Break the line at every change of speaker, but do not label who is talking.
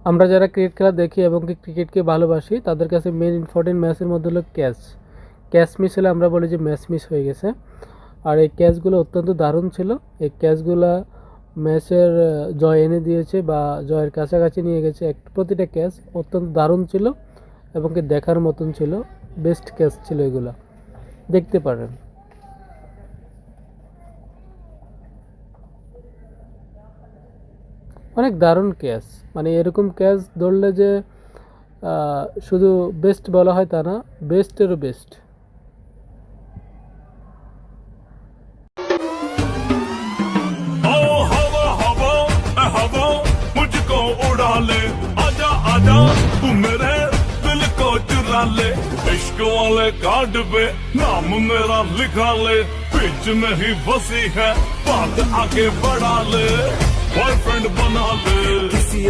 আমরা যারা ক্রিকেট খেলা দেখি এবং কি ক্রিকেটকে ভালোবাসি তাদের কাছে মেন ইম্পর্টেন্ট ম্যাচের মধ্যে হলো ক্যাচ মিস হলে আমরা বলি যে ম্যাচ মিস হয়ে গেছে। আর এই ক্যাচগুলো অত্যন্ত দারুণ ছিল। এই ক্যাচগুলো ম্যাচের জয় এনে দিয়েছে বা জয়ের কাছাকাছি নিয়ে গেছে। প্রতিটা ক্যাচ অত্যন্ত দারুণ ছিল এবং কি দেখার মতন ছিল। বেস্ট ক্যাচ ছিল এগুলো, দেখতে পারেন। অনেক দারুণ ক্যাচ, মানে এরকম ক্যাচ ধরলে যে শুধু বেস্ট বলা হয় তা না, বেস্টেরও বেস্ট।
ओ हवा हवा ए हवा मुझको उड़ा ले आजा आजा तू मेरे दिल को चुरा ले इश्क वाले कार्ड पे नाम मेरा लिखा ले बीच में ही फंसी है बात आगे बढ़ा ले बॉयफ्रेंड बना ले किसी